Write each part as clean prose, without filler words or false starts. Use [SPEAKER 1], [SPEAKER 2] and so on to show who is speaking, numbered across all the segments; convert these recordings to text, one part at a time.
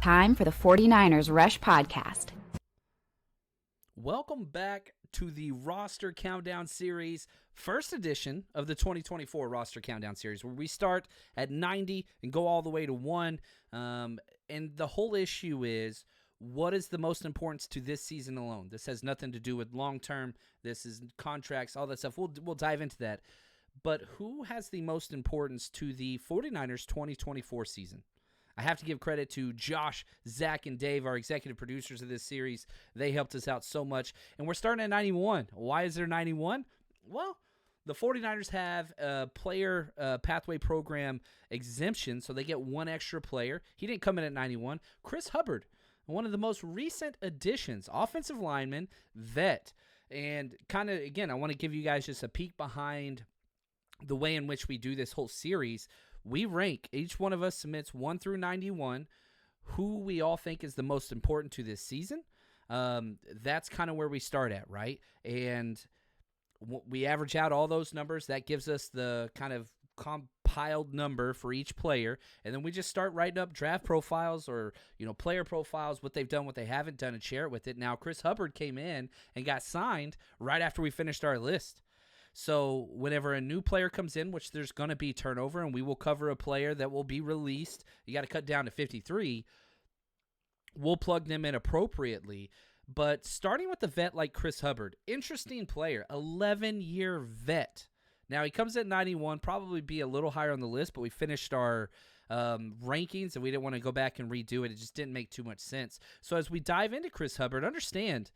[SPEAKER 1] Time for the 49ers Rush Podcast.
[SPEAKER 2] Welcome back to the Roster Countdown Series, first edition of the 2024 Roster Countdown Series, where we start at 90 and go all the way to 1. And the whole issue is, what is the most importance to this season alone? This has nothing to do with long-term. This is contracts, all that stuff. We'll dive into that. But who has the most importance to the 49ers 2024 season? I have to give credit to Josh, Zach, and Dave, our executive producers of this series. They helped us out so much. And we're starting at 91. Why is there 91? Well, the 49ers have a player pathway program exemption, so they get one extra player. He didn't come in at 91. Chris Hubbard, one of the most recent additions, offensive lineman, vet. And kind of, again, I want to give you guys just a peek behind the way in which we do this whole series. We rank, each one of us submits 1 through 91, who we all think is the most important to this season. That's kind of where we start at, right? And we average out all those numbers. That gives us the kind of compiled number for each player. And then we just start writing up draft profiles or, player profiles, what they've done, what they haven't done, and share it with it. Now, Chris Hubbard came in and got signed right after we finished our list. So whenever a new player comes in, which there's going to be turnover, and we will cover a player that will be released, you got to cut down to 53, we'll plug them in appropriately. But starting with the vet like Chris Hubbard, interesting player, 11-year vet. Now, he comes at 91, probably be a little higher on the list, but we finished our rankings, and we didn't want to go back and redo it. It just didn't make too much sense. So as we dive into Chris Hubbard, understand,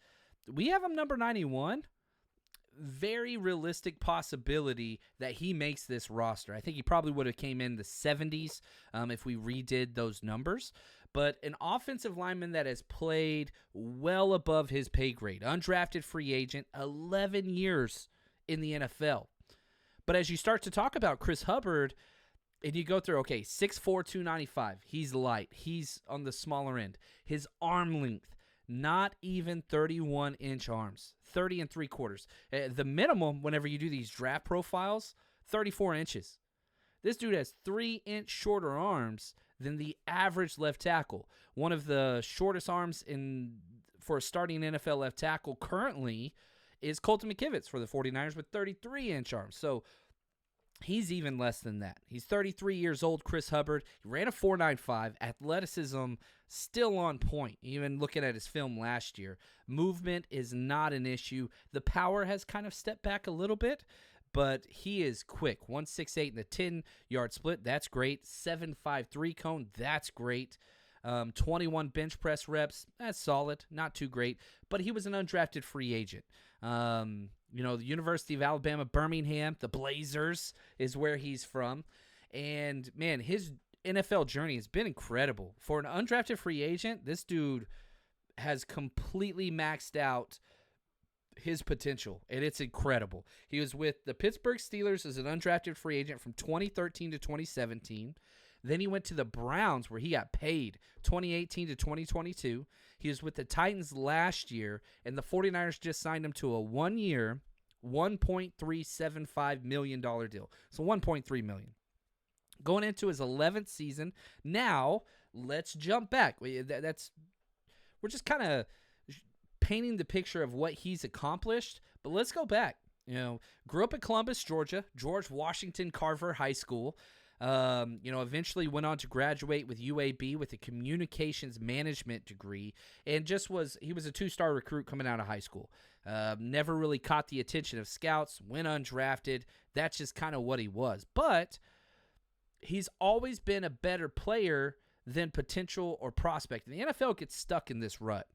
[SPEAKER 2] we have him number 91. Very realistic possibility that he makes this roster. I think he probably would have came in the 70s if we redid those numbers. But an offensive lineman that has played well above his pay grade, undrafted free agent, 11 years in the NFL. But as you start to talk about Chris Hubbard, and you go through, okay, 6'4", 295, he's light. He's on the smaller end. His arm length, not even 31-inch arms, 30 3/4. The minimum, whenever you do these draft profiles, 34 inches. This dude has 3-inch shorter arms than the average left tackle. One of the shortest arms for a starting NFL left tackle currently is Colton McKivitz for the 49ers with 33-inch arms. So he's even less than that. He's 33 years old, Chris Hubbard. He ran a 4.95. Athleticism still on point, even looking at his film last year. Movement is not an issue. The power has kind of stepped back a little bit, but he is quick. 1.68 in the 10-yard split. That's great. 7.53 cone. That's great. 21 bench press reps. That's solid. Not too great, but he was an undrafted free agent. The University of Alabama, Birmingham, the Blazers is where he's from. And, man, his NFL journey has been incredible. For an undrafted free agent, this dude has completely maxed out his potential, and it's incredible. He was with the Pittsburgh Steelers as an undrafted free agent from 2013 to 2017. Then he went to the Browns, where he got paid 2018 to 2022. He was with the Titans last year, and the 49ers just signed him to a 1-year, $1.375 million deal. So $1.3 million. Going into his 11th season. Now, let's jump back. We're just kind of painting the picture of what he's accomplished, but let's go back. Grew up in Columbus, Georgia, George Washington Carver High School. Eventually went on to graduate with UAB with a communications management degree, and he was a 2-star recruit coming out of high school. Never really caught the attention of scouts, went undrafted. That's just kind of what he was. But he's always been a better player than potential or prospect. And the NFL gets stuck in this rut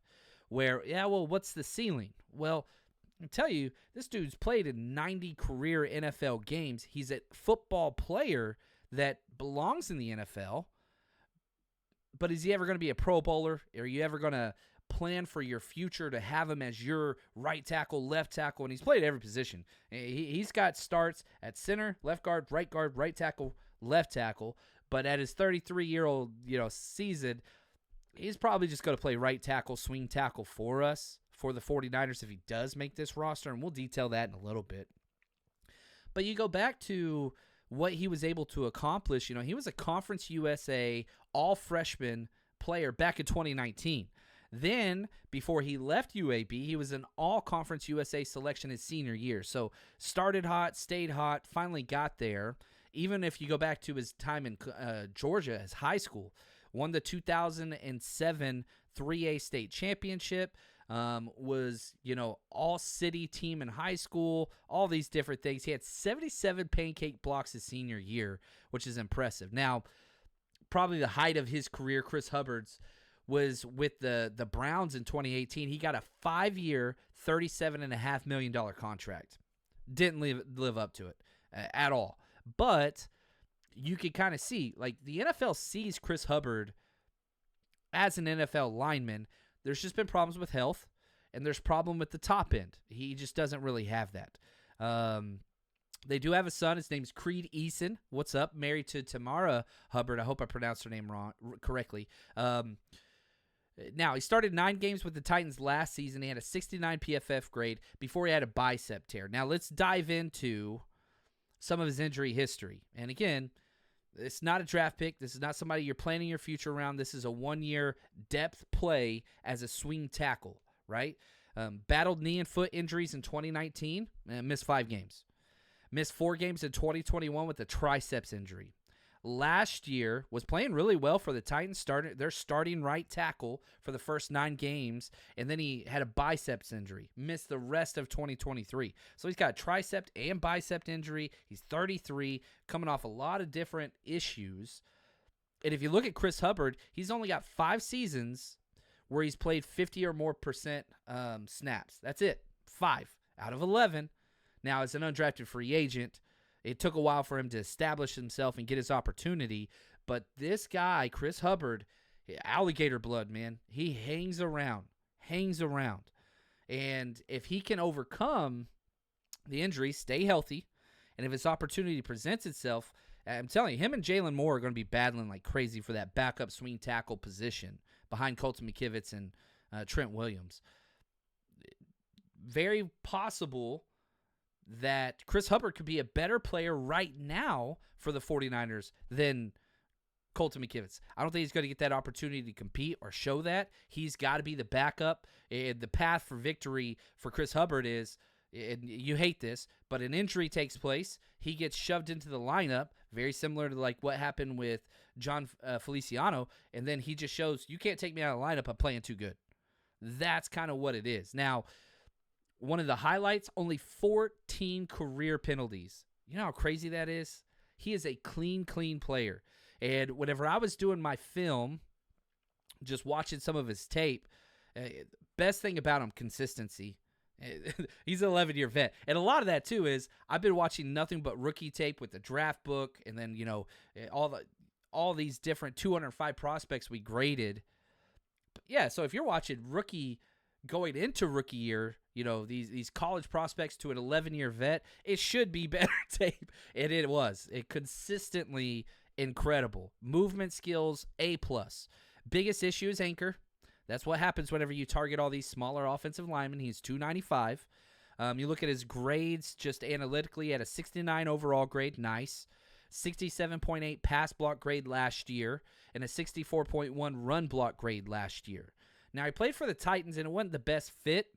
[SPEAKER 2] where, what's the ceiling? Well, I tell you, this dude's played in 90 career NFL games. He's a football player that belongs in the NFL, but is he ever going to be a Pro Bowler? Are you ever going to plan for your future to have him as your right tackle, left tackle? And he's played every position. He's got starts at center, left guard, right tackle, left tackle. But at his 33-year-old season, he's probably just going to play right tackle, swing tackle for us, for the 49ers if he does make this roster, and we'll detail that in a little bit. But you go back to what he was able to accomplish. He was a Conference USA all-freshman player back in 2019. Then, before he left UAB, he was an all-conference USA selection his senior year. So, started hot, stayed hot, finally got there. Even if you go back to his time in Georgia as high school, won the 2007 3A state championship, was, all-city team in high school, all these different things. He had 77 pancake blocks his senior year, which is impressive. Now, probably the height of his career, Chris Hubbard's, was with the Browns in 2018. He got a 5-year, $37.5 million contract. Didn't live up to it at all. But you can kind of see, like, the NFL sees Chris Hubbard as an NFL lineman. There's just been problems with health, and there's problem with the top end. He just doesn't really have that. They do have a son. His name's Creed Eason. What's up? Married to Tamara Hubbard. I hope I pronounced her name correctly. Now, he started 9 games with the Titans last season. He had a 69 PFF grade before he had a bicep tear. Now, let's dive into some of his injury history. And again, it's not a draft pick. This is not somebody you're planning your future around. This is a 1-year depth play as a swing tackle, right? Battled knee and foot injuries in 2019 and missed 5 games. Missed 4 games in 2021 with a triceps injury. Last year was playing really well for the Titans. Their starting right tackle for the first 9 games, and then he had a biceps injury. Missed the rest of 2023. So he's got a tricep and bicep injury. He's 33, coming off a lot of different issues. And if you look at Chris Hubbard, he's only got 5 seasons where he's played 50 or more percent snaps. That's it. 5 out of 11. Now, as an undrafted free agent, it took a while for him to establish himself and get his opportunity. But this guy, Chris Hubbard, alligator blood, man, he hangs around. And if he can overcome the injury, stay healthy, and if his opportunity presents itself, I'm telling you, him and Jalen Moore are going to be battling like crazy for that backup swing tackle position behind Colton McKivitz and Trent Williams. Very possible that Chris Hubbard could be a better player right now for the 49ers than Colton McKivitz. I don't think he's going to get that opportunity to compete or show that. He's got to be the backup. And the path for victory for Chris Hubbard is, and you hate this, but an injury takes place. He gets shoved into the lineup, very similar to like what happened with John Feliciano, and then he just shows, you can't take me out of the lineup, I'm playing too good. That's kind of what it is. Now, one of the highlights, only 14 career penalties. You know how crazy that is? He is a clean player. And whenever I was doing my film, just watching some of his tape, best thing about him, consistency. He's an 11-year vet. And a lot of that, too, is I've been watching nothing but rookie tape with the draft book and then, all these different 205 prospects we graded. But yeah, so if you're watching rookie going into rookie year, these college prospects to an 11-year vet, it should be better tape. And it was. It consistently incredible. Movement skills, A+. Biggest issue is anchor. That's what happens whenever you target all these smaller offensive linemen. He's 295. You look at his grades just analytically at a 69 overall grade. Nice. 67.8 pass block grade last year and a 64.1 run block grade last year. Now, he played for the Titans, and it wasn't the best fit.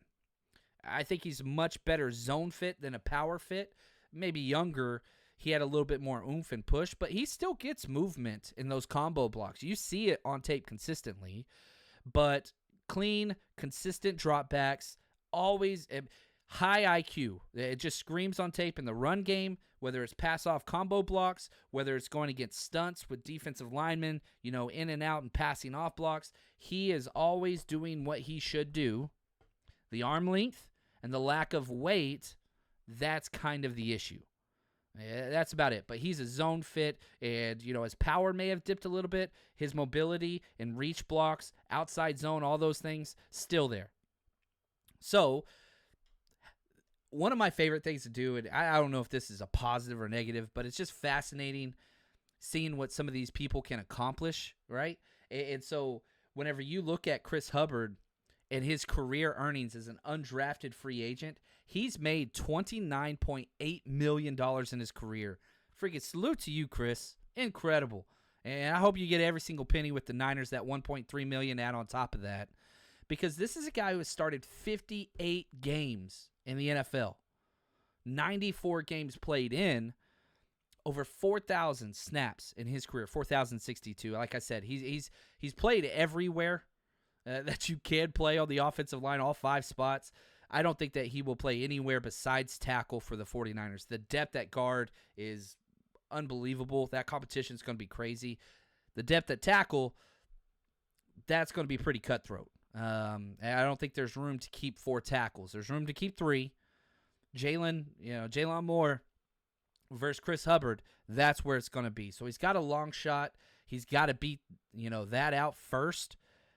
[SPEAKER 2] I think he's much better zone fit than a power fit. Maybe younger, he had a little bit more oomph and push, but he still gets movement in those combo blocks. You see it on tape consistently, but clean, consistent dropbacks, always high IQ. It just screams on tape in the run game, whether it's pass-off combo blocks, whether it's going against stunts with defensive linemen, in and out and passing off blocks. He is always doing what he should do. The arm length and the lack of weight, that's kind of the issue. That's about it. But he's a zone fit, and, his power may have dipped a little bit. His mobility and reach blocks, outside zone, all those things, still there. So, one of my favorite things to do, and I don't know if this is a positive or negative, but it's just fascinating seeing what some of these people can accomplish, right? And so, whenever you look at Chris Hubbard and his career earnings as an undrafted free agent, he's made $29.8 million in his career. Freaking salute to you, Chris. Incredible. And I hope you get every single penny with the Niners, that $1.3 million add on top of that. Because this is a guy who has started 58 games in the NFL. 94 games played in, over 4,000 snaps in his career, 4,062. Like I said, he's played everywhere that you can play on the offensive line, all 5 spots. I don't think that he will play anywhere besides tackle for the 49ers. The depth at guard is unbelievable. That competition is going to be crazy. The depth at tackle, that's going to be pretty cutthroat. And I don't think there's room to keep 4 tackles. There's room to keep 3. Jalen Moore versus Chris Hubbard, that's where it's going to be. So he's got a long shot. He's got to beat, that out first,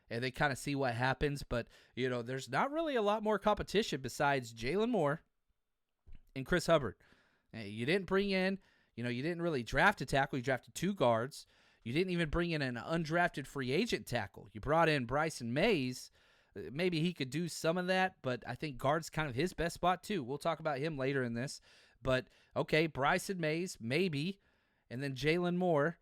[SPEAKER 2] and they kind of see what happens. But, there's not really a lot more competition besides Jalen Moore and Chris Hubbard. You didn't bring in, you didn't really draft a tackle. You drafted 2 guards. You didn't even bring in an undrafted free agent tackle. You brought in Bryson Mays. Maybe he could do some of that, but I think guard's kind of his best spot too. We'll talk about him later in this. But, okay, Bryson Mays, maybe, and then Jalen Moore.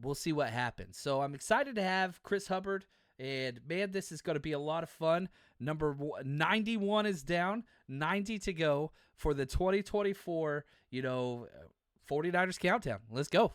[SPEAKER 2] We'll see what happens. So I'm excited to have Chris Hubbard, and, man, this is going to be a lot of fun. Number 91 is down, 90 to go for the 2024, 49ers countdown. Let's go.